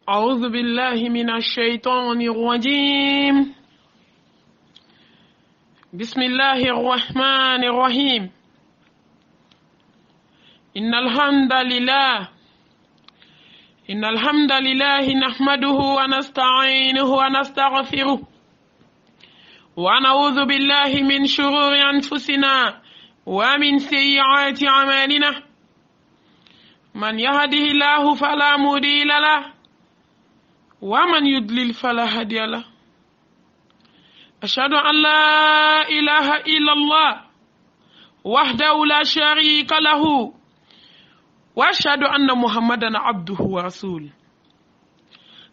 أعوذ بالله من الشيطان الرجيم. بسم الله الرحمن الرحيم. إن الحمد لله نحمده ونستعينه ونستغفره ونعوذ بالله من شرور أنفسنا ومن سيئات أعمالنا. من يهده الله فلا مضل له ومن يضلل فلا هادي له. أشهد أن لا إله إلا الله وحده لا شريك له وأشهد أن محمدا عبده ورسوله.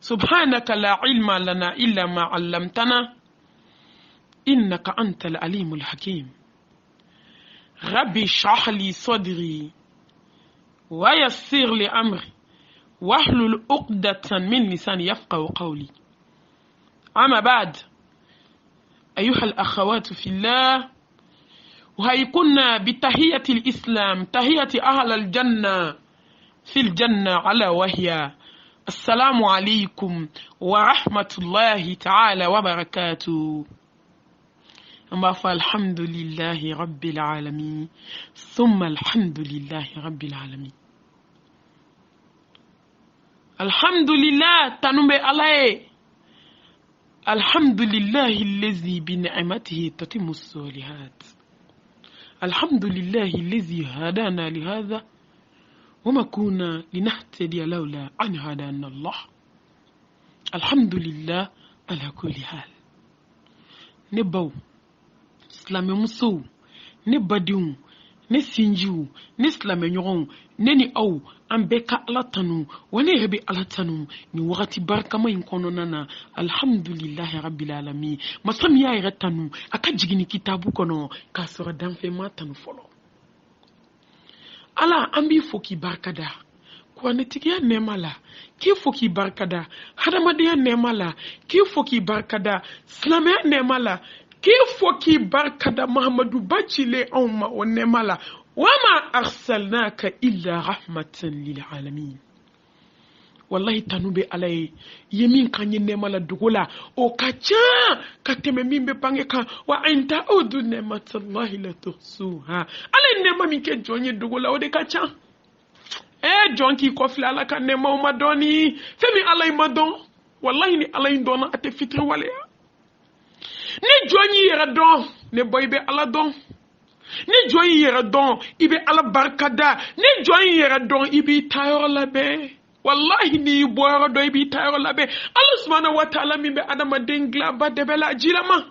سبحانك لا علم لنا إلا ما علمتنا إنك أنت العليم الحكيم. ربي اشرح لي صدري ويسر لي أمري واحلل عقدة من لساني يفقهوا قولي. أما بعد، أيها الأخوات في الله، وهيكنا بتحية الإسلام، تحية أهل الجنة في الجنة، على وهي السلام عليكم ورحمة الله تعالى وبركاته. أما فالحمد لله رب العالمين ثم الحمد لله رب العالمين. الحمد لله تنبي عليه. الحمد لله الذي بنعمته تتم الصالحات. الحمد لله الذي هدانا لهذا وما كنا لنهتدي لولا أن هدانا الله. الحمد لله على كل حال. نبو سلام مسو نبديو نسينجو نسلام نيون نني أو أمبكا ألاتانو ونهبي ألاتانو ni wakati baraka ma inkono nana. Alhamdulillah rabbil alamin. Masami ya iratanu akajigini kitabu kono kasora danfe matanu folo. Ala ambi foki barkada kwa netigia nemala ki foki barkada hadamadiya nemala ki foki barkada slamaya nemala ki foki barkada Muhammadu bachile umma wa nemala wama arsalnaka illa rahmatan lil alamin. Wallahi tanube alay yemin kanye nemala dugola o kacha kateme mimbe pangeka wa anta udu nematallahi la tuhsuha. Alay nema minke jonye dugola o de kacha jonki kofla ala ka nema o madoni femi alay madon. Wallahi ni alay ndona ate fitri wale ni jonyi yera don ne boybe ala don. Ni jonyi yera don ibe ala barkada. Ni jonyi yera don ibi tayor labe. Wallahi ni boyara do ibi tayor labe. Allah subhanahu wa ta'ala mi be adama dengla ba debela jilama.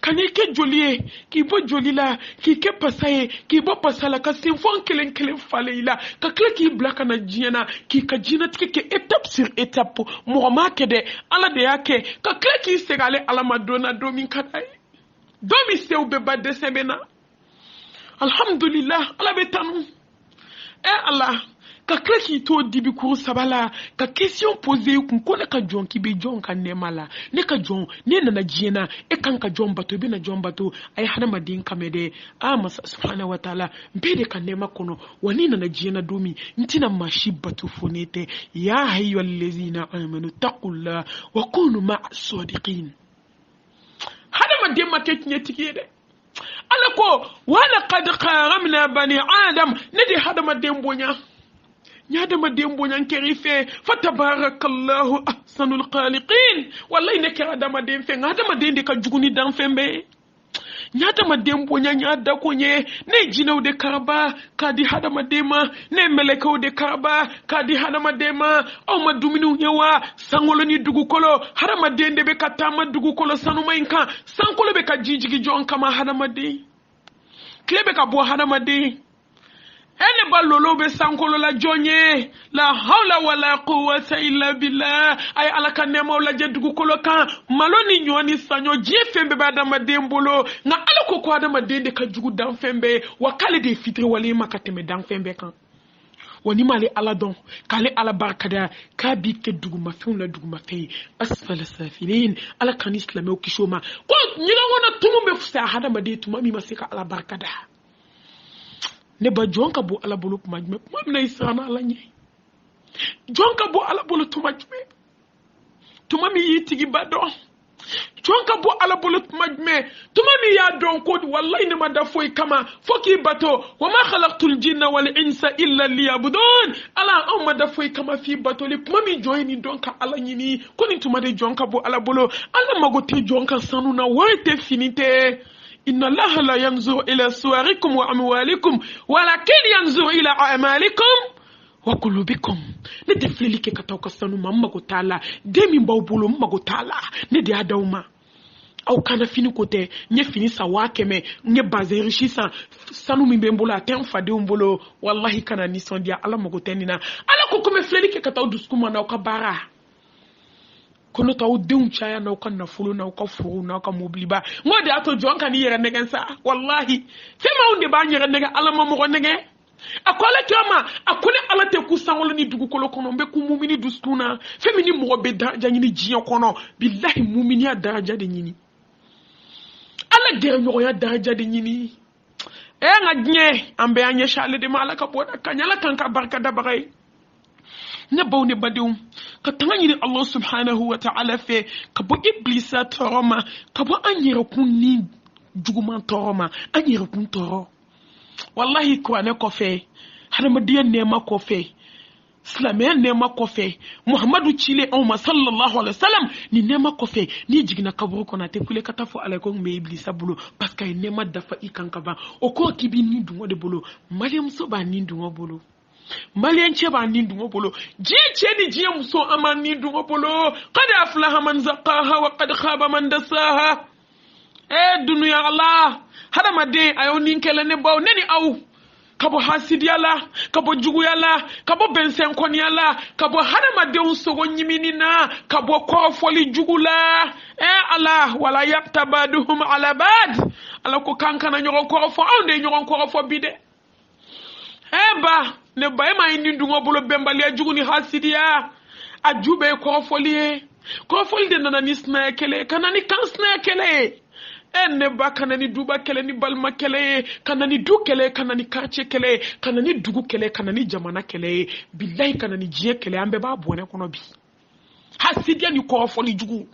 Kani ke jolie ki bo jolila ki ke pasaye ki bo pasala ka sinfon kelen faleila ka kle ki blaka na jiena ki ka jina tike ke étape sur étape mo ma ke de ala de yake ka kle ki segale ala madona domin kadai domi se ube ba de sebena. Alhamdulillah ala betanu Allah ka klaki to dibi kuru sabala ka question posée kun ko ka jon ki be jon kan nemala ne ka jon ne na jiena e kan ka jon bato be na jon bato ay hanama din kamede masa subhanahu wa ta'ala be de kan nema kono wani na jiena domi ntina mashi bato fonete ya hayyul ladzina amanu taqullah wa kunu ma'as sadiqin. Hanama din make kinye tikide alako wala qad qaramna bani adam nadi hadama din bonya nyadama dembo nyankeri fe fatabarakallahu ahsanul khaliqin. Wallahi ne kera dama dem fe ngadama dende ka juguni dan fembe nyadama dembo nyada konye ne jinaw de karaba kadi hadama dema ne melekaw de karaba kadi hadama dema o ma duminu nyewa sangolo ni dugu kolo hadama dende be katama dugu kolo sanuma inka sankolo be ka jijigi jon kama hadama de klebe ka bo hadama de ene balolo be sankolo la jonye la hawla wala quwwata illa billah. Ay alaka nemo la jedugu kolo kan maloni nyoni sanyo jefembe ba dama dembolo na alako ko adama dende ka jugu dan fembe wakale de fitri wali makateme dan fembe kan wani mali ala don kale ala barkada ka bi ke dugu mafun la dugu mafei asfala safilin ala kan islame o kishoma ko nyina wona tumumbe fusa hadama de tumami masika ala barkada ne ba jonka bo ala bolo kuma jume kuma na isana ala nye jonka bo ala bolo tuma jume tuma mi yitigi bado jonka bo ala bolo tuma mi ya don ko wallahi ne ma da foy kama foki bato wa ma khalaqtul jinna wal insa illa liyabudun ala on ma da foy kama fi bato le tuma mi joini donka ala nyini koni tuma de jonka bo ala bolo ala magote jonka sanu na wote finite inna allaha la yanzuru ila suwarikum wa amwalikum walakin yanzuru ila a'malikum wa qulubikum ne de fleli ke kataw ka sanu mamma ko tala demi mbawbulo mamma ko tala ne de adawma aw kana fini kote nye fini sa wakeme nye bazeri shisa sanu mimbembola atem fade umbolo wallahi kana ni sondia ala mago tenina ala ko kome fleli ke kataw duskuma na ka bara kono taw deun chaya na ka nafulu na ka furu na ka mobliba ngode ato jonka ni yere negen sa wallahi fema unde ba nyere negen ala mamogo negen akola kama akone ala te kusangolo ni dugu kolo kono mbe ku mumini duskuna femini mo be daraja nyini jiyo kono billahi mumini ya daraja de nyini ala dere nyogo ya daraja de nyini nga nye ambe anye shale de malaka boda kanyala kanka barka da bagay ne bawne badum ka tangani Allah subhanahu wa ta'ala fe ka bo iblisa toroma ka bo anyere kunni juguma toroma anyere kun toro wallahi ko ne ko fe hadamadiyan ne ma ko fe islamiyan ne ma ko fe muhammadu chile umma sallallahu alaihi wasallam ni ne ma ko fe ni jigina kaburu ko na te kule katafo alaikum me iblisa bulu parce que ne ma dafa ikanka ba o ko kibi ni dungo de bulu mariam so ba ni dungo bulu malian che ba ni dungo bulu je ni je muso aman ni dungo bulu qad aflaha man zaqaha wa qad khaba man dasaha dunya allah hada made ayo ninkele ne baw neni aw kabo hasidiyala kabo juguyala kabo bensen koniyala kabo hada made unsogo nyimini na kabo kofoli jugula allah wala yaqtabaduhum ala bad ala ko kankana nyogo kofo awde nyogo kofo bide ba ne bay ma indi dungo bolo bembali juguni hasidiya ajube kofoli de nana nisna kele kanani kansna kele enne ba kanani duba kele ni balma kele kanani du kele kanani kache kele kanani dugu kele kanani jamana kele billahi kanani jiye kele ambe ba bone kono bi hasidia ni ko foli jugu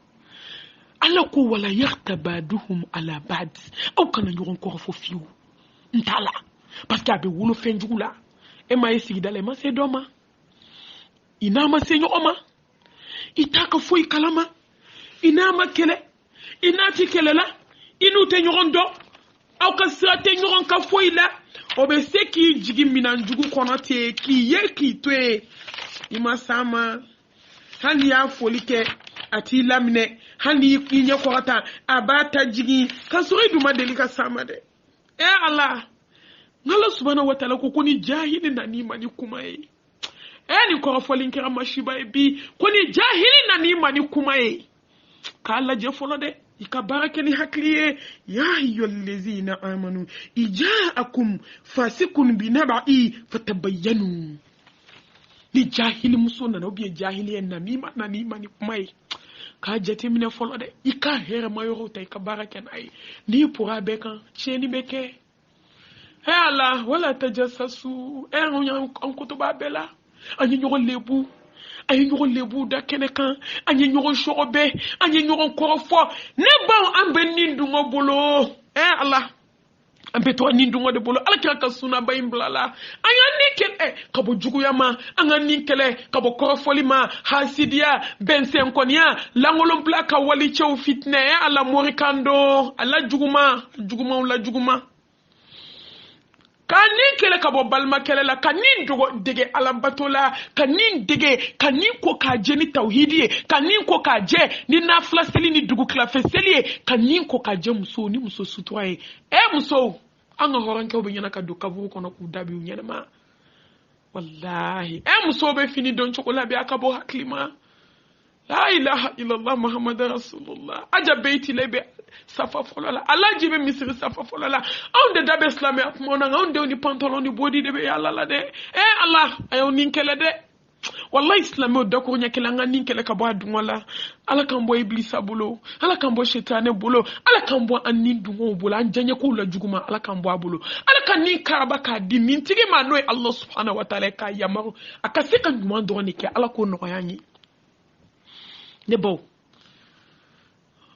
ala ko wala yaqtabaduhum ala bad au kanani ron ko fo fiu ntala parce que abe wulu fen jugu la e ma yesi dale ma se doma ina ma se nyoma itaka foi kalama ina ma kele ina ti kele la inu te nyoron do aw ka sate nyoron ka foila obe se ki jigi minan jugu kono te ki ye ki twe ima sama hali ya folike ati lamine hali kinye korata abata jigi kasuri duma delika sama de Allah ngala subhanahu wa ta'ala ko kuni jahili na ni mani kuma yi ni ko folinkira mashiba bi kuni jahili na ni mani kuma yi ka Allah je folo de ikabarakeni hakliye ya ayyuhallazina amanu ijaakum fasikun binabai fatabayyanu ni jahili musona no biye jahili en nanima ni kumai ka jete mine folo de ika hera mayoro tay kabaraken ay ni pourra bekan cheni beke Allah wala tajassasu on kutuba bela anyi nyogo lebu ayi ñogo lebu da kene kan anyi ñogo shobe anyi ñogo korofo ne ba ambe nindungo bolo Allah ambe to nindungo de bolo ala ka suna bayim blala anya nikel kabo juguyama anga nikele kabo korofoli ma hasidia bensen konia langolom blaka wali chew fitne Allah morikando ala juguma kanin kele kabo balma kele la kanin dogo dege alambatola kanin dege kanin ko ka je ni tauhidi kanin ko ka je ni nafla seli ni dugu klafe seli kanin ko ka je muso ni muso sutoye muso anga horanke obe nyana ka do kavu kono ku dabi nyana ma wallahi muso be fini don chokola be akabo haklima la ilaha illallah muhammadur rasulullah aja beiti lebe safa folola Allah jibe misiri safa folola on de dabe islami apmona on de ni pantalon ni body de be yalla la de Allah ayo ninkele de wallahi islami o dako nyakela nga ninkele ka bo adun wala ala kan bo iblisa bulo ala kan bo shetane bulo ala kan bo anin dungo bulo anjanye ko la juguma ala kan bo abulo ala kan ni karaba ka di min tigi ma noy Allah subhanahu wa ta'ala ka yamaru akasika nduma do ne ke ala ko no yanyi ne bo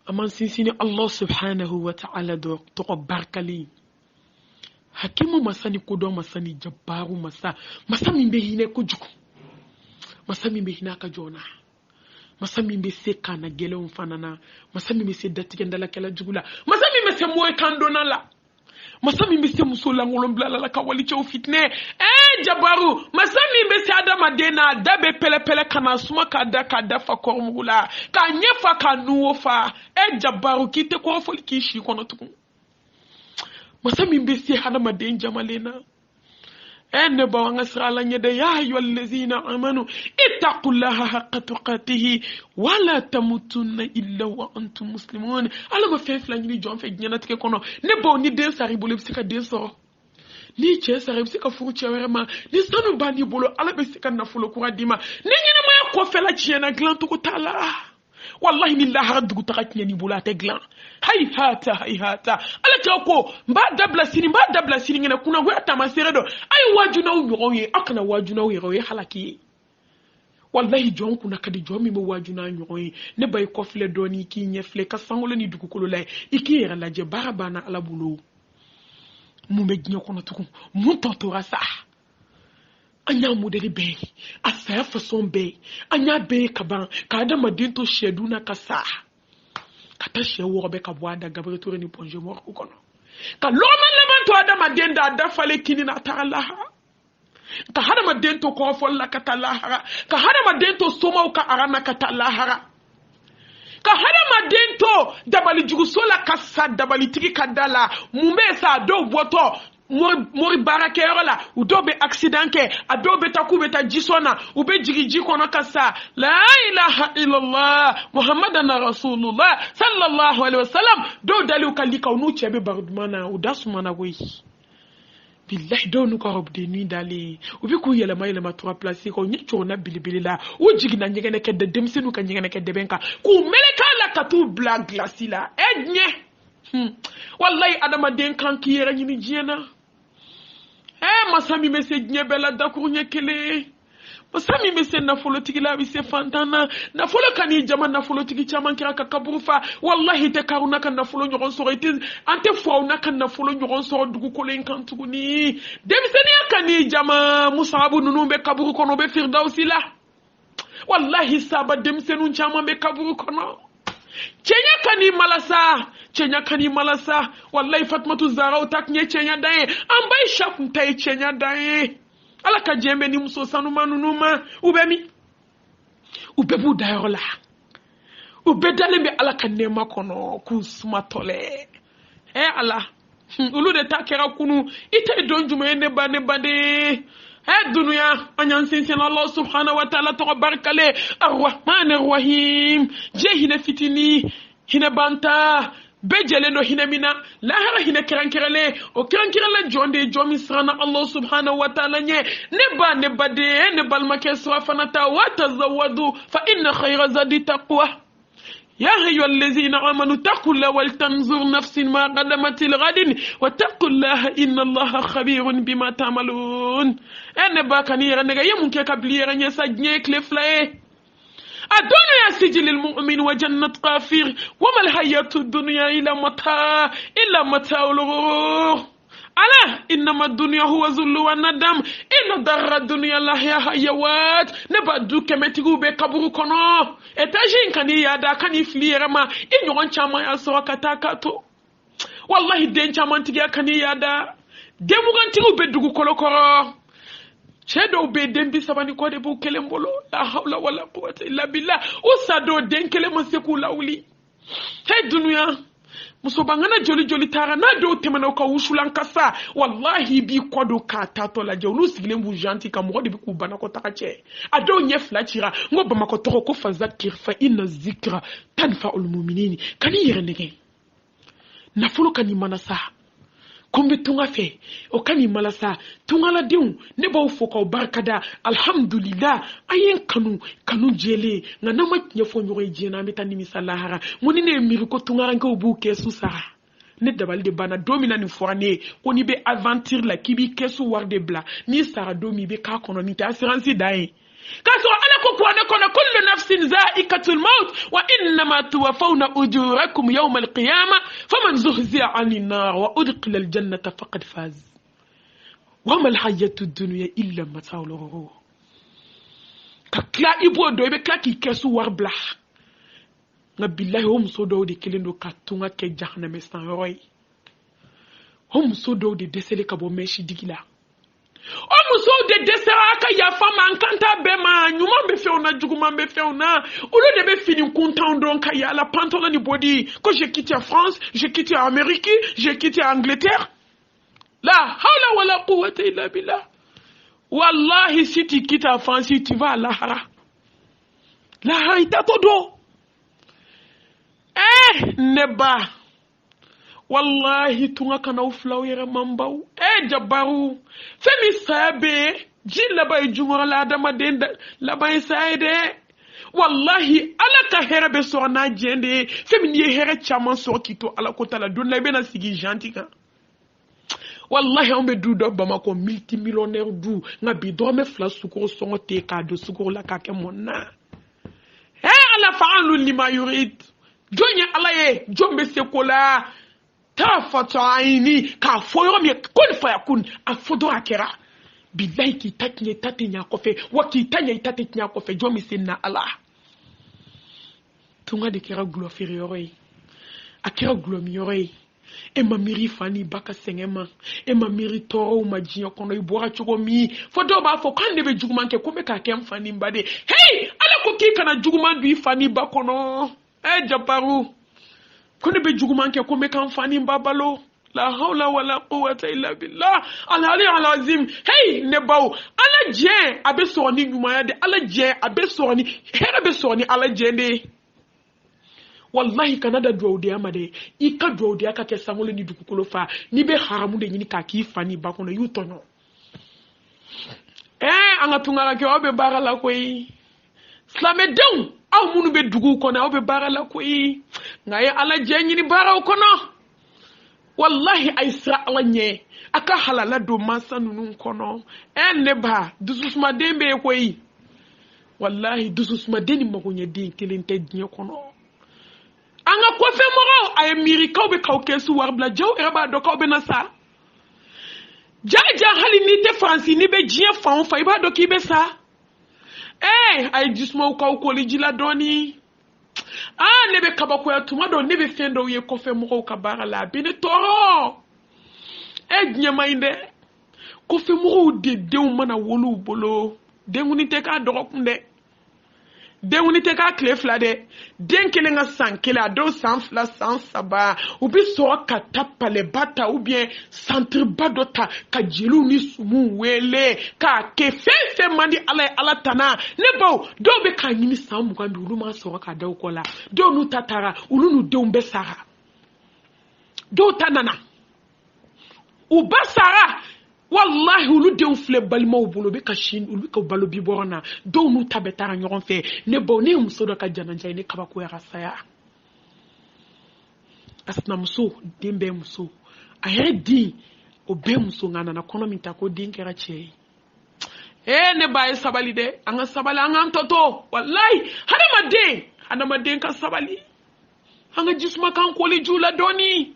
aman sinsini Allah subhanahu wa ta'ala do toko barkali hakimu masani kodon masani jabbaru masa mimbe hine kujuku masa mimbe hina ka jona masa mimbe se kana gele umfanana masa mimbe se datikendala kala jugula masa mimbe se moe kandona la masa mimbe se musola ngolomblala la kawali cho fitne jabaru masa mimbe se adama dena dabe pele kana suma kada fa kormula ka nyefa kanuo fa jabaru kite ko foli kishi kono tukun masa mimbe se adama den jamalena ne bawanga sala nyede ya ayyuhallazina amanu ittaqullaha haqqa tuqatih wala tamutunna illa wa antum muslimun ala ma fefla ni jom fe nyanatike kono ne baw ni den sari bolo bisika den so ni che sari bisika furu che werema ni sanu bani bolo ala bisika na fulo kuradima ni nyina ma ko fela chiena glanto ko tala wallahi billahi raddu takatnya ni bolo ateglan hayhata ala tako mba dabla sini ngena kuna go atama seredo ay wajuna uyoye akana wajuna uyoye halaki wallahi jon kuna kadi jomi mo wajuna uyoye ne bay ko fle doni ki nyefle ka sangolo ni dugukolo lay iki yera la je barabana ala bulo mu megnyo kono tuku mu totora sa anya modeli be asa façon be anya be kaban ka adama dinto sheduna kasa kata shewo be ka bwada gabre touré ni ponje mo ko kono ka loma lebanto adama denda da fale kinina ta'ala ka hadama dento ko folla ka ta'ala ka hadama dento soma ka arana ka ta'ala ka hadama dento dabali jugusola ka sa dabali tiki kadala mumbe sa do boto mori barake yola udobe accident ke adobe takube ta jisona ube jigiji kono kasa la ilaha illallah muhammadan rasulullah sallallahu alaihi wasallam do dalu kalika unu chebe barudmana udasumana we billahi do nu ko robde ni dali ubi ku yele mayele ma 3 place ko nyi chona bilibili la o jigina nyegene ke de demsenu ka nyegene ke de benka ku meleka la katu black glasila enye wallahi adama den kan ki yera nyini jiena masami mese nyebela dakunya kele masami mese na folotiki la bise fantana na folo kani jama na folotiki chama kira ka kaburufa wallahi te karuna kan na folo nyoron so ite ante fauna kan na folo nyoron so dugu kolen kan tuguni demiseni kani jama musabu nunumbe kaburu kono be firdausi la wallahi saba demisenu chama be kaburu kono Chenya kani malasa wallahi Fatmatu Zara utaknye chenya dae ambai shakuntai chenya dae ala ka jembe ni muso sanu manunuma ubebu dayola ubedalembe ala ka nema kono kusuma tole ala ulu de takera kunu ite donjume ne bade dunya anyan sinsin Allah subhanahu wa ta'ala to barkale arrahman arrahim jehina fitini hina banta bejele no hina mina lahara hina kirankirale o kirankirale jonde jomi srana Allah subhanahu wa ta'ala nye ne bade ne balmake swafanata wa tazawadu fa inna khayra zadi taqwa يا أيها الذين آمنوا اتقوا الله ولتنظر نفس ما قدمت لغد واتقوا الله إن الله خبير بما تعملون أنا باكني رنجا يمكن كبلي رنجا سجنيك لفلاي الدنيا سجل المؤمن وجنة كافر وما الحياة الدنيا إلا متاع الغرور ألا إنما الدنيا هو ذل والندم إن دار الدنيا لا هي حيوات نبدو كمتيغو بكبرو كنو إتاجين كني يادا كني فليرما إن يوان شاما يسوى كتاكاتو والله دين شاما تيجي كني يادا دموغان تيغو بدوغو كولوكورو شهدو بدين بساباني كودي بو كلمبولو لا حول ولا قوة إلا بالله وصادو دين كلمة سيكو لاولي هاي الدنيا musobangana joli tara na do temana ka wusulan kasa wallahi bi kodo ka tato la jonu sigilen bu janti ka mo de bi ku bana ko takache ado nyef la tira ngo ba mako to ko fa zakir fa inna zikra tanfa'ul mu'minin kani yere nege na fulu kani manasa kombe tunga fe o kani malasa tunga la diu ne ba ufo ka barkada alhamdulillah ayen kanu jele nga na ma nyefo nyoy jena metani misalahara moni ne miriko tunga ranka obu kesu sara ne dabal de bana domina ni forane oni be aventure la kibi kesu war de bla ni sara domi be ka kono ni ta assurance dai ka so ala ko ko ne kono kullu nafsin za'iqatul maut wa innama tuwaffawna ujurakum yawm al-qiyamah faman zuhziya 'anil nar wa udkhila al-jannata faqad faz wa ma al-hayatu ad-dunya illa mata'ul ghurur ka kla ibo do be kla ki kesu warbla nga billahi hum so do de kelendo ka tunga ke jahannam san roy hum so do de desele ka bo meshi digila o muso de desera ka ya fama nkanta be ma nyuma be feuna juguma be feuna o le de be fini content donc ka ya la pantalon ni body quand j'ai quitté en France j'ai quitté en Amérique j'ai quitté en Angleterre la hawla wala quwwata illa billah wallahi si tu quittes en France tu vas à lahara ita todo neba wallahi tunga kana uflaw yere mambaw jabaru femi sabe jilla bay jumura la dama denda la bay saide wallahi ala ka here be so na jende femi ni here chama so kito ala ko tala don la bena sigi gentika wallahi on be du do Bamako multimillionnaire du nga bi do me fla sukuru songo te ka do sukuru la ka ke monna ala fa'alu lima yurid jonya ala ye jombe sekola ta fata aini ka foyo mi kun fa yakun afodo akera billahi ki tatnye tatinya kofe waki tanya tatinya kofe jomi sinna ala tunga de kera glo feriore akera glo miore e mamiri fani baka sengema e mamiri toro majinyo kono ibora chugo mi fodo ba fo kan debe juguman ke kome ka kem fani mbade hey ala ko ki kana juguman du fani bakono jabaru kone be juguman ke kome kan fani mbabalo la hawla wala quwwata illa billah al-ali al-azim hey ne bawo ala je abe soni nyumaya de ala je abe soni here be soni ala je de wallahi kanada dwode amade ika dwode aka ke samole ni dukukolo fa ni be haramu de nyini ka ki fani bakono yutonyo anga tungala ke obe barala koyi slame down aw munu be dugu kono obe barala koyi ngaye ala je nyini baraw kono wallahi aisra ala nye aka halala do masa nunun kono neba dususuma dembe koyi wallahi dususuma deni magonye din kelente dinye kono anga ko fe moro ay miri kawbe kawkesu warbla jaw eraba do kawbe nasa jaja hali ni te fancy ni be jie fan fa iba do ki be sa ay jismo kaw ko li jila doni nebe kabako ya tuma do nebe fendo ye ko fe moro ka bara la bene toro nyama inde ko fe moro de mana wolu bolo de nguni te ka dogokunde denwuni te ka kle fla de den kele nga san kele ado san fla san saba ubi so ka tapale bata ou bien centre badota ka jelu ni sumu wele ka ke fe mandi ala tana ne baw do be ka nyimi san mu kan bi ulu ma so ka daw kola do nu tatara ulu nu de umbe sara do tanana u basara wallahi ulu de unfle balima ubolo be kashin ulu ka balo bi borona do nu tabetara nyoron fe ne bo ne umso do ka jananja ne kabako ya rasaya asna muso dembe muso ayedi obe muso ngana na kono minta ko dinkera che ne baye sabali de anga sabali anga toto wallahi hada made ka sabali anga jisma kan ko le jula doni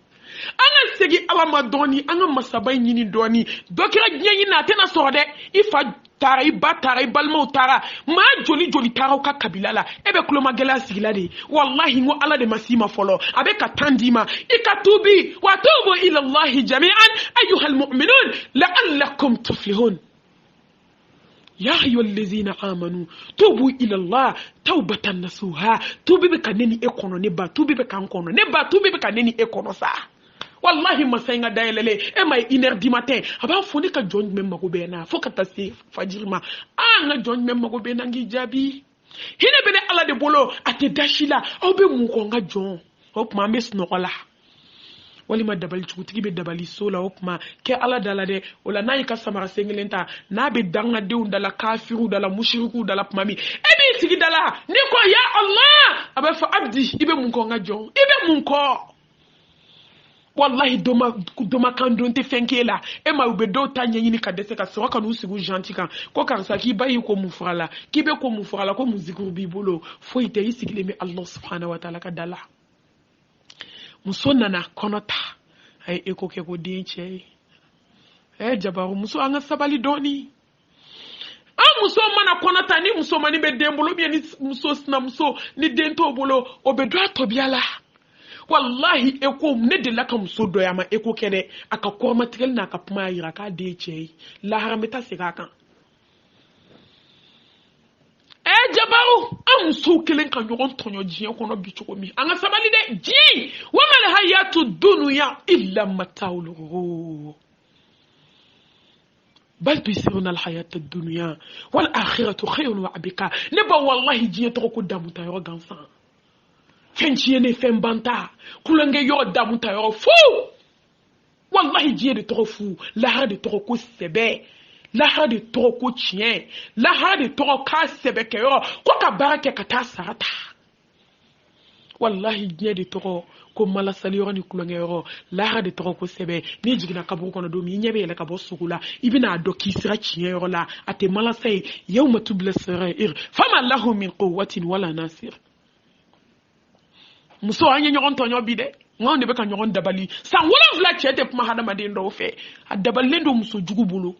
anga segi ala madoni anga masabai nyini doni dokira nyenyi na tena sorde ifa tara iba tara ibalmo tara ma joli tara ka kabila la ebe kuloma gela sigila de wallahi ngo ala de masima folo abe ka tandima ikatubi wa tubu ila allah jami'an ayuha almu'minun la'allakum tuflihun يا أيها الذين آمنوا توبوا إلى الله توبة نصوحا توبي بكانني إكونو نبا توبي بكانكونو نبا توبي بكانني إكونو سا wallahi masainga daelele ma 1h du matin aba foni ka jonj mem mako bena fokata si fajirma nga jonj mem mako bena ngi jabi hine bene ala de bolo ate dashila obe mu ko nga jon hop ma mes no kola wali ma dabal chuti be dabali sola hop ma ke ala dala de wala nayi ka samara sengelenta na be danga de undala kafiru dala mushriku dala mami ebi sigi dala ne ko ya allah aba fa abdi ibe mu ko nga jon ibe mu ko wallahi doma kan don te fenkela e ma ube do ta nyini ka dese ka soro kan usigu gentil kan ko karsa ki bayi ko mufrala ki be ko mufrala ko muzikur bi bolo fo ite isigile mi Allah subhanahu wa ta'ala ka dala muso nana konota ay eko ke ko dinche jabaru muso anga sabali doni muso mana konota ni muso mani be dembolo bi ni muso sna muso ni dento bolo obedo atobiala wallahi eko ne de la kam so doyama eko kene aka korma tigel na ka puma yira ka de chei la harameta sika kan jabaru am so kelen kan yogon tonyo jiyan kono bichuko mi anga sabali de ji wa mal hayatu dunya illa mataul ghurur بل تيسرون الحياة الدنيا والآخرة خير وأبقى نبا والله جي تركو دامو تايرو غانسان فنشيني فن بانتا كولنجي يو دامو تايرو فو والله جي دي ترفو لا دي تركو سبي لا دي تركو تشين لا دي تركو سبي كيرو كوكا باركة كتا سارتا والله جي دي تركو ko mala saliro ni kulonge yoro la de toko ko sebe ni jigina kaburu kono do mi nyebe le kabo sugula ibina do kisira chiye yoro la ate mala say yawma tubla sarair fama lahu min quwwatin wala nasir muso anya nyogon tonyo bide ngonde be kan nyogon dabali san wala vla chete puma hada made ndo fe adaballe ndo muso jugubulu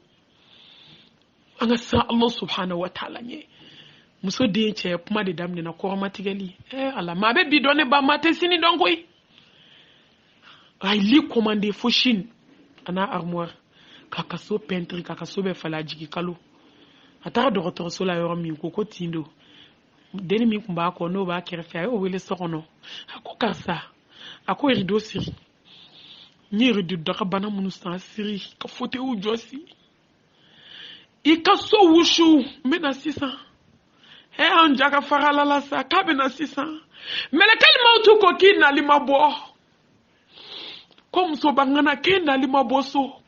anga sa Allah subhanahu wa ta'ala nye muso de che puma de damne na ko matigali ala mabe bidone ba mate sini donkoy ay li commandé fo Chine ana armoire kaka so peintre kaka so be fala jigi kalo atara docteur so la yoro min ko tindo deni min kumba ko no ba kere fa o wele sokono ako karsa ako rido siri ni rido daka bana munu sa siri ka fote u josi ika so wushu mena 600 on jaka farala la sa ka be na 600 melekal mautu ko kina limabo comme so bangana kenda lima boso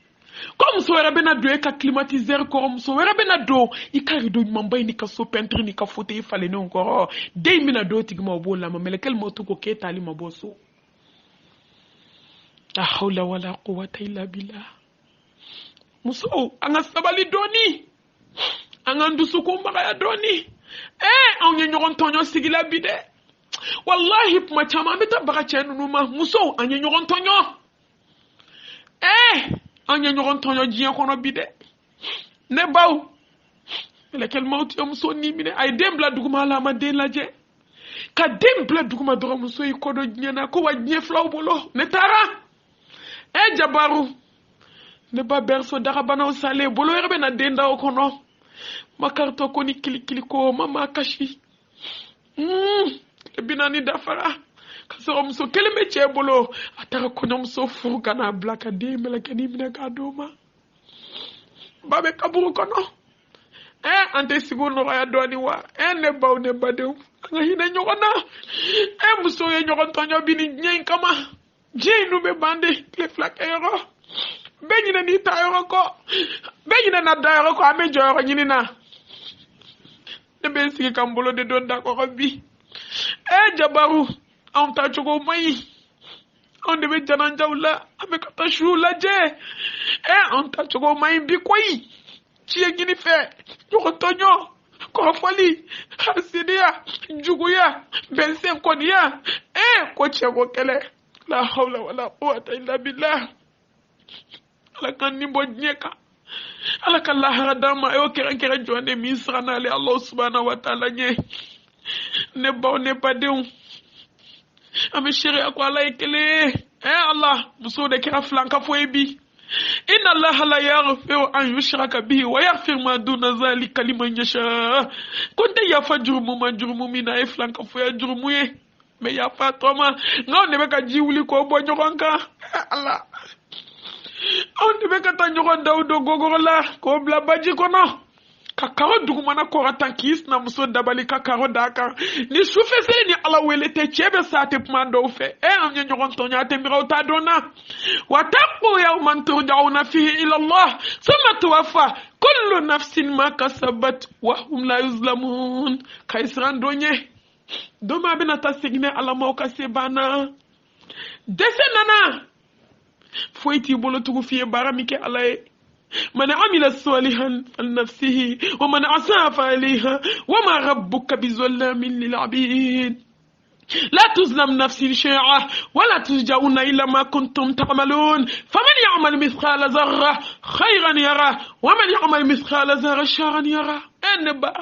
comme so wera bena do ka climatiser comme so wera bena do ikari do mambay ni ka so peintre ni ka fote fale no encore dey mina do tigma bola ma melekel moto ko keta lima boso la hawla wala quwwata illa billah muso anga sabali doni anga ndusu ko mbaya doni on nyogon tonyo sigila bide wallahi puma chama meta baka chenu numa muso anya nyogon tonyo anya nyogon tonyo jiyan kono bide ne baw lekel mawti am so ni mine ay dembla duguma la ma de laje ka dembla duguma do am so yi kodo nyana ko wajje flaw bolo ne tara jabaru ne ba berso dara bana sale bolo yerbe na denda o kono makarto ko ni kili ko mama kashi binani dafara kasoro muso keleme chebolo atara kono muso furuka na blaka de melakani mina kadoma babe kaburu kono ante sigo no ya doni wa ne baw ne badeu nga hina nyogona muso ye nyogon tonyo bini nyen kama jenu be bande le flaka yoro benyina ni tayoro ko benyina na dayoro ko ame joyoro nyini na ne be sigi kambolo de don da ko bi jabaru on ta chogo mai on debe janan jawla ame kata shula je on ta chogo mai bi koy ci gini fe ko tonyo ko fali hasidia juguya bensen konia ko chego kele la hawla wala quwwata illa billah ala kan ni bodnyeka ala kan la hadama e o kere jone mi srana le Allah subhanahu wa ta'ala nye ne baw ne padeu ame chéri akwa la ekele Allah muso de kira flanka foebi inna Allah la yaghfiru an yushraka bihi wa yaghfiru ma duna zalika liman yasha konde ya fajrumu majrumu mina e flanka foya jrumu ye me ya fatoma ngone be ka jiwuli ko bo nyogonka Allah on de be ka ta nyogon dawdo gogorola ko bla baji kono kakaro dugumana ko atankis na muso dabali kakaro daka ni sufese ni ala welete chebe sate pmando fe on nyogon tonya te mirawta dona wataqu yawman turja'una fihi ila Allah thumma tuwaffa kullu nafsin ma kasabat wa hum la yuzlamun kaisran donye doma bina ta signe ala mo kasebana dese nana foyti bolo tugu fiye baramike alaye من عمل صالحا فلنفسه ومن عصى فعليها وما ربك بظلام للعبيد لا تظلم نفس شيئا ولا ترجعون إلى ما كنتم تعملون فمن يعمل مثقال ذرة خيرا يرى ومن يعمل مثقال ذرة شرا يرى أنبا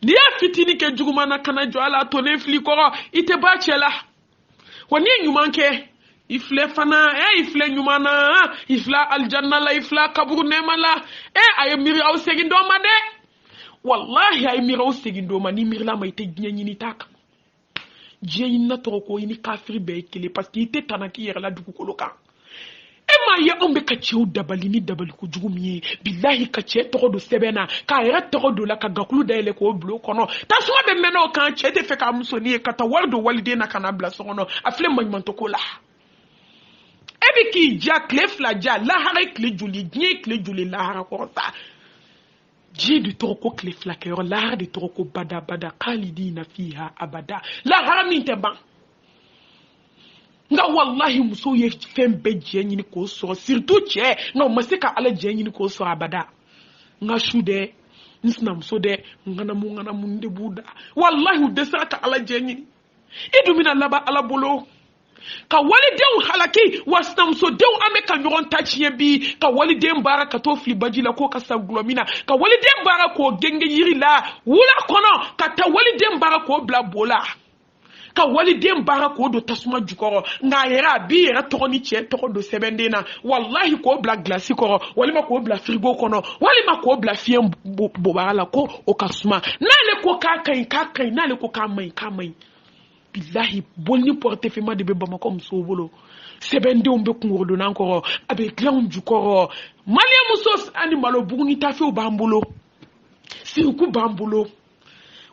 ديا فتيني كجومانا كان جوالا تونيفلي كورا إتباتشلا ونين يمانكي ifle fana ifle nyumana ifla aljanna la ifla kaburu nema la ay miri aw segindo ma de wallahi ay miri aw segindo ma ni miri la may te nyini tak jeyi na to ko ini kafiri be kele parce que ite tanaki yera la dugu ko loka ma ya ombe ka chew dabali ni dabali ko jugumie billahi ka che to do sebena ka yera to do la ka gakulu dele ko blo kono ta so be meno kan che te fe ka musoni ka ta wardo walide na kana bla so kono afle magman to ko la ebi ki ja klef la ja la hare kle juli gnie kle juli la hara ko ta ji du toko klef la kero la hare de toko bada bada khalidina fiha abada la hara min te ban nga wallahi muso ye fembe je nyini ko so surtout che nga masika ala je nyini ko so abada nga shude nsna muso de ngana mu nde buda wallahi udesa ka ala je nyini idumina laba ala bolo ka walidenw halaki wasnamso denw ame ka ɲɔgɔn ta tiɲɛ bi ka waliden baara ka to fili baji la ko ka sa gulɔmina ka waliden baara k'o genge yiri la wula kɔnɔ ka ta waliden baara k'o bila bo la ka waliden baara k'o do tasuma jukɔrɔ nka a yɛrɛ a b'i yɛrɛ tɔgɔ ni cɛ tɔgɔ do sɛbɛnden na wallahi k'o bila gilasi kɔrɔ walima k'o bila firigo kɔnɔ walima k'o bila fiɲɛ bobara la ko o ka suma n'ale ko k'a ka ɲi n'ale ko k'a man ɲi billahi bolni porte fema de be bamako muso bolo sebende umbe kungolo nankoro abe clown jukoro mali muso ani malo buguni tafe o bambulo siruku bambulo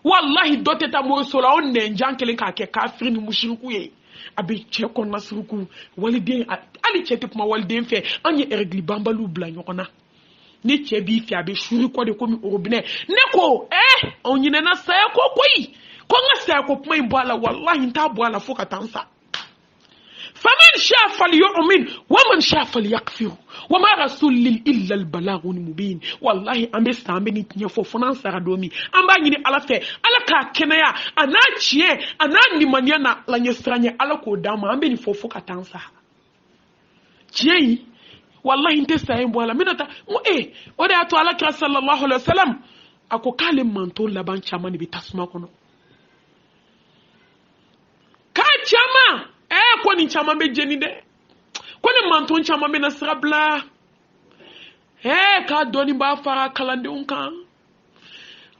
wallahi dote ta mo sola on ne njankele ka ke kafiri ni mushriku ye abe che kon nasiruku waliden ali che tip ma waliden fe anye ergli bambalu bla nyokona ni che bi fi abe shuri ko de komi orobine ne ko on nyine na saya ko koyi ko nga sa ko puma imbala wallahi nta bwala foka tansa faman sha falyu'min wa man sha falyakfir wa ma rasul illa al balaghun mubin wallahi ambe sambe ni tinya fo fona sara domi amba nyini ala fe ala ka kenaya ana chie ana ni mania na la nyesranye ala ko dama ambe ni fo foka tansa chie wallahi nte sa imbala minata mo ode ato ala kira sallallahu alaihi wasallam ako kale manto laban chama ni bitasuma kono chama ko ni chama be jeni de ko ni manton chama be na srabla ka doni ba fara kalande unkan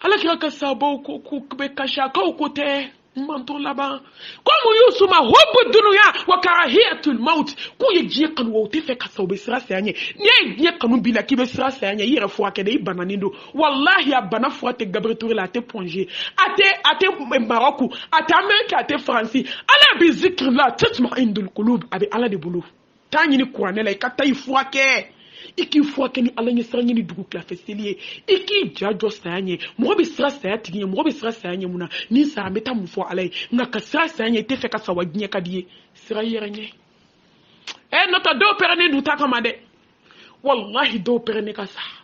ala ka sabo ko be kasha ko te manton laba ko mu yusuma hubbu dunya wa karahiyatul maut ko ye je kan wo te fe ka sawo be sra sanye ni ye kanu bila ki be sra sanye yire fo akede bananindo wallahi abana fo te gabriel la te plonger ate Maroc ate Amerique ate France ala bi zikr la tatma'indul qulub abi ala de bulu tanyi ni Qur'an la ka tay fo ake iki fo ake ni ala ni sranye ni dugu la feselier iki jajo sanye mo be sra sayati mo be sra sanye muna ni sa meta mu fo alai na ka sra sanye te fe ka sawadnye kadie sra yerenye nota do perane du takamade wallahi do perane ka sa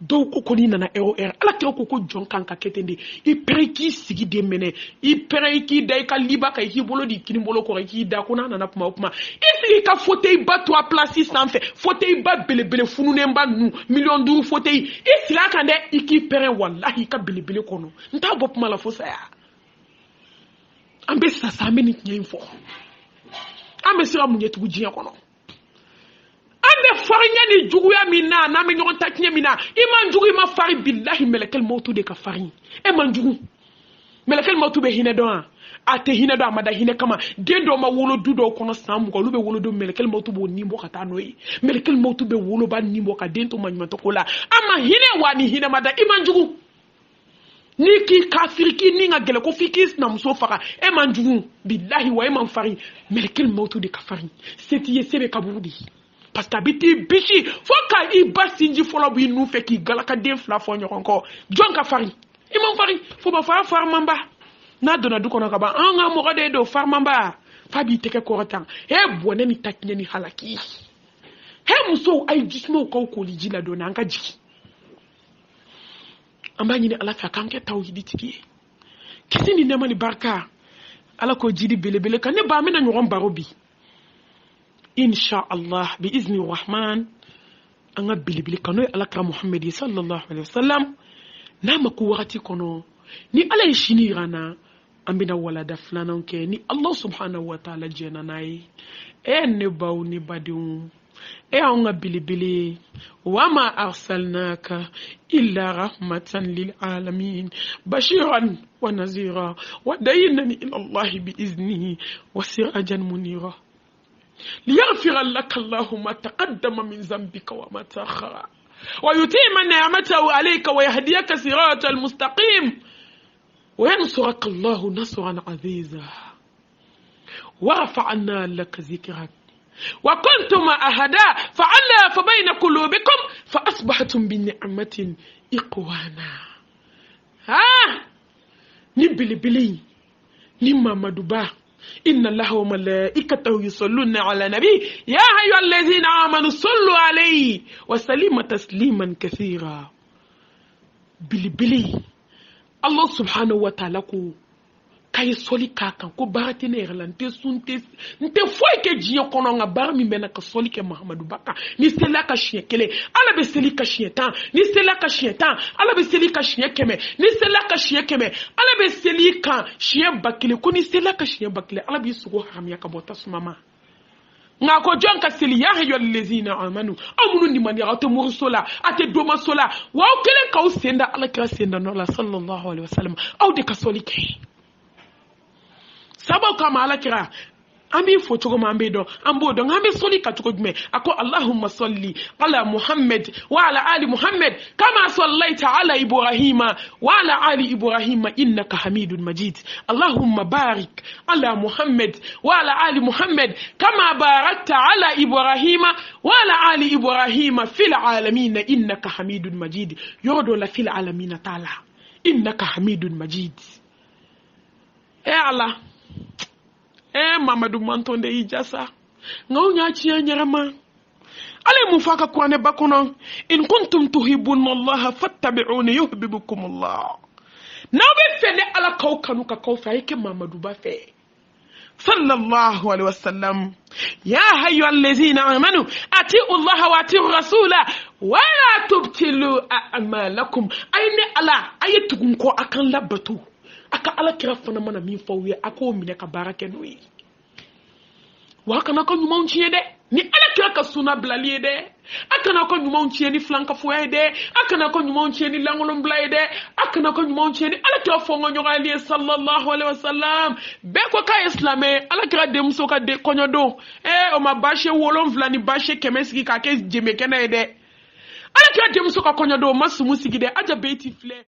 do ko koni nana error ala kira ko jon kan ka ketende i pereki sigi de mene i pereki dai ka liba ka hi bolo di kini bolo ko ki da kuna nana puma isi ka fauteuil ba to place sans fait fauteuil ba bele funu ne mba nu million duru fauteuil isi la kan de iki pere wallahi ka bele kono nta bop mala fo sa ya ambe sa sa meni nyen fo ambe sira munye tugu jiya kono ande farinya ni juguya mina na me nyon taknya mina iman jugu ma fari billahi melekel mautu de ka fari man jugu melekel mautu be hine don ate hine do amada hine kama dendo ma wolo dudo kono sam ko lube wolo do melekel mautu bo nimbo kata noyi melekel mautu be wolo ba nimbo ka dento manima to kola ama hine wani hine mada iman jugu niki kafiriki ninga gele ko fikis na muso faka man jugu billahi wa man fari melekel mautu de ka fari setiye sebe kabudi parce que biti bichi foka i basinji folo bu nu fe ki galaka den fla fo nyoko ko jonka fari imam fari fo ba fara mamba na dona du kono ka ba anga mo gade do far mamba fabi teke koratan bone ni taknya ni halaki muso ay jismo ko ko liji la dona nga jiki ambani ni ala fa kanke tawhidi tiki kisini nema ni barka ala ko jidi bele kan ne ba mina nyoron barobi insha Allah bi izni rahman anga bele kanu ala ka muhammad sallallahu alaihi wasallam na maku wakati kono ni ala shini rana ambina wala da flanan ke ni Allah subhanahu wa ta'ala jena nai ne baw ni badium anga bele wama arsalnaka illa rahmatan lil alamin bashiran wa nazira wa dayyana ila Allah bi iznihi wa sirajan munira liyaghfira laka Allah ma taqaddama min dhanbika wa ma ta'akhkhara ويتم نعمته عليك ويهديك صراط المستقيم وينصرك الله نصرا عزيزا ورفعنا لك ذكرك وكنتم أهداء فألف بين قلوبكم فأصبحتم بنعمة إخوانا نبلي نما مدبا إن الله وملائكته يصلون على النبي يا أيها الذين آمنوا صلوا عليه وسلموا تسليما كثيرا بلي الله سبحانه وتعالى kay soli kakan ko barati ne relante sunte nte foy ke jiyo kono nga bar mi mena ka soli ke Muhammadu Baka ni sela ka chien kele ala be seli ka chien tan ni sela ka chien tan ala be seli ka chien keme ni sela ka chien keme ala be seli ka chien bakile ko ni sela ka chien bakile ala bi sugo haram ya ka bota sumama nga ko jonka seli ya hayyul lezina amanu amunu ni man ya to mursola ate doma sola wa kele ka usenda ala kira senda no la sallallahu alaihi wasallam au de ka soli ke sabo kama ala kira ambi fo chogo mambe do ambo do ngambe soli ka chogo jume ako allahumma salli ala muhammad wa ala ali muhammad kama sallaita ala ibrahima wa ala ali ibrahima innaka hamidun majid allahumma barik ala muhammad wa ala ali muhammad kama barakta ala ibrahima wa ala ali ibrahima fil alamin innaka hamidun majid yodo la fil alamin taala innaka hamidun majid Allah Mamadou Mantonde Ijasa ngawnya chiya nyarama ale mufaka kwane bakono in kuntum tuhibbuna Allah fattabi'uni yuhibbukum Allah nabe fene ala kawkanu ka kawfa yake Mamadou ba fe sallallahu alaihi wasallam ya ayyuhallazina amanu atiu Allah wa atiu rasula wa la tubtilu a'malakum ayne ala ayatugun ko akan labatu aka ala kira fana mana min fawye ako mine ka barake noyi wa kana ko nyuma unchie de ni ala kira ka suna blalie de aka na ko nyuma unchie ni flanka foye de aka na ko nyuma unchie ni langolom blaye de aka na ko nyuma unchie ni ala kira fongo nyoga ali sallallahu alaihi wasallam be ko ka islame ala kira de muso ka de konyodo o ma bashe wolom vlani bashe kemeski ka ke jeme kena de ala kira de muso ka konyodo masu musigi de aja beti fle